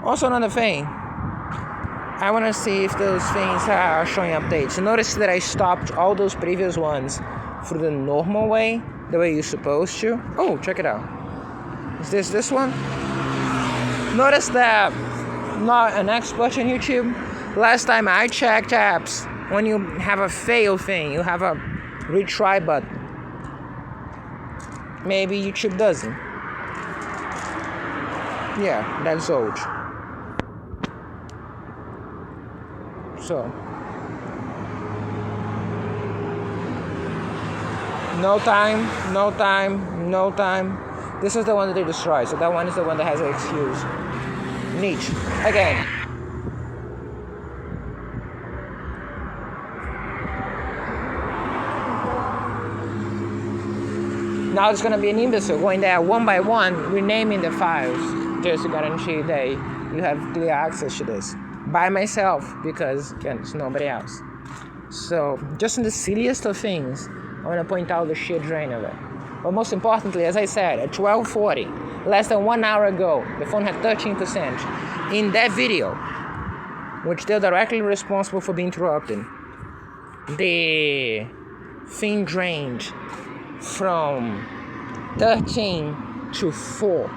Also, another thing, I want to see if those things are showing updates. You notice that I stopped all those previous ones through the normal way, the way you're supposed to. Oh, check it out. Is this one? Notice that I'm not an expert on YouTube. Last time I checked apps, when you have a fail thing, you have a retry button. Maybe YouTube doesn't. Yeah, that's old. So, no time. This is the one that they destroy, so that one is the one that has an excuse. Neat. Again. Now it's gonna be an imbecile going there one by one, renaming the files, just to guarantee that you have clear access to this. By myself, because again, it's nobody else. So, just in the silliest of things, I want to point out the sheer drain of it. But most importantly, as I said, at 12:40, less than 1 hour ago, the phone had 13%. In that video, which they're directly responsible for being interrupted, the thing drained from 13 to 4,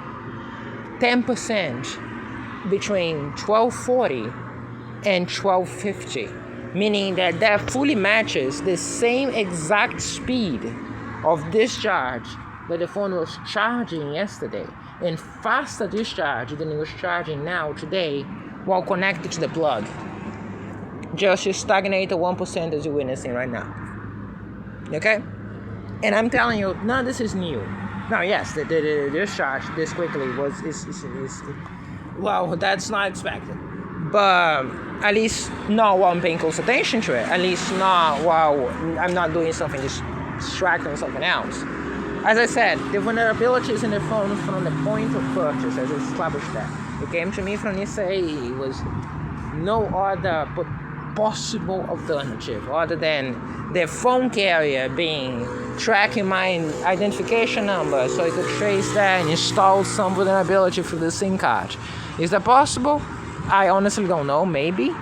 10% between 12:40 and 12:50, meaning that fully matches the same exact speed of discharge that the phone was charging yesterday, and faster discharge than it was charging now today while connected to the plug. Just to stagnate at 1% as you're witnessing right now. Okay? And I'm telling you, none of this is new. Now, yes, the discharge this quickly is well, that's not expected. But at least not while I'm paying close attention to it. At least not while I'm not doing something distracting or something else. As I said, the vulnerabilities in the phone from the point of purchase, as I established that. It came to me from Nissa AE. It was no other but possible alternative other than the phone carrier tracking my identification number so it could trace that and install some vulnerability through the SIM card. Is that possible? I honestly don't know, maybe.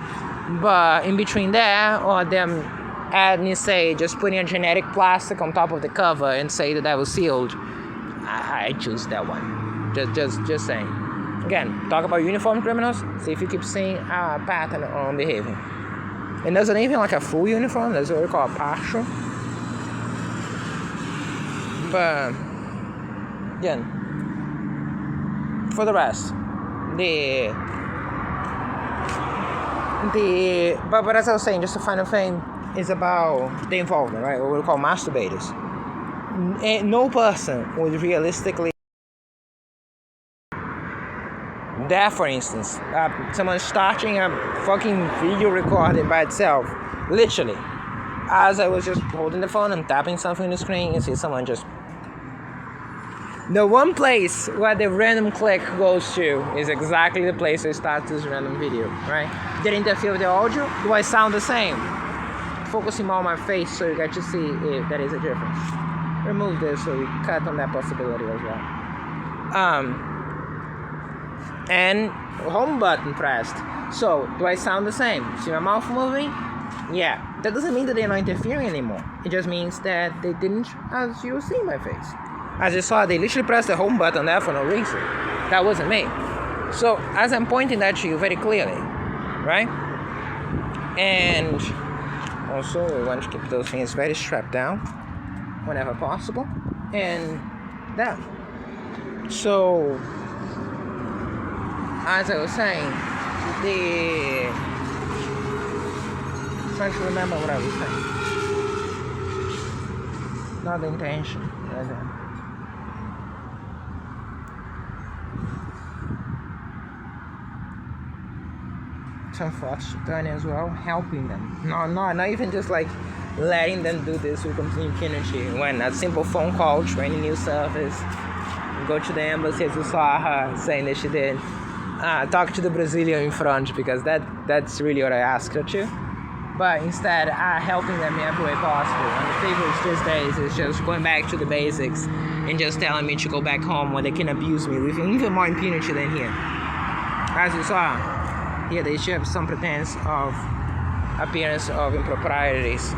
But in between that or them just putting a generic plastic on top of the cover and say that was sealed, I choose that one. Just saying. Again, talk about uniform criminals, see if you keep seeing a pattern on behavior. And there's not even like a full uniform, there's what we call a partial. But again, for the rest, but as I was saying, just the final thing is about the involvement, right? What we call masturbators. And no person would realistically. There, for instance, someone starting a fucking video recording by itself, literally. As I was just holding the phone and tapping something on the screen, you see someone just. The one place where the random click goes to is exactly the place that starts this random video, right? Did it interfere with the audio? Do I sound the same? Focusing more on my face so you get to see if there is a difference. Remove this so we cut on that possibility as well. And home button pressed. So, do I sound the same? See my mouth moving? Yeah. That doesn't mean that they're not interfering anymore. It just means that they didn't, as you see my face. As you saw, they literally pressed the home button there for no reason. That wasn't me. So, as I'm pointing that to you very clearly, right? And also, we want to keep those things very strapped down whenever possible. And that. So, as I was saying, I'm trying to remember what I was saying. Not the intention. Rather. Some thoughts to turn as well, helping them. Not even just like letting them do this with complete impunity. When a simple phone call to any new service, go to the embassy as you saw her saying that she did. Talk to the Brazilian in front because that's really what I asked her to. But instead, helping them in every way possible. And the favorites these days is just going back to the basics and just telling me to go back home where they can abuse me with even more impunity than here. As you saw, here they show some pretense of appearance of improprieties.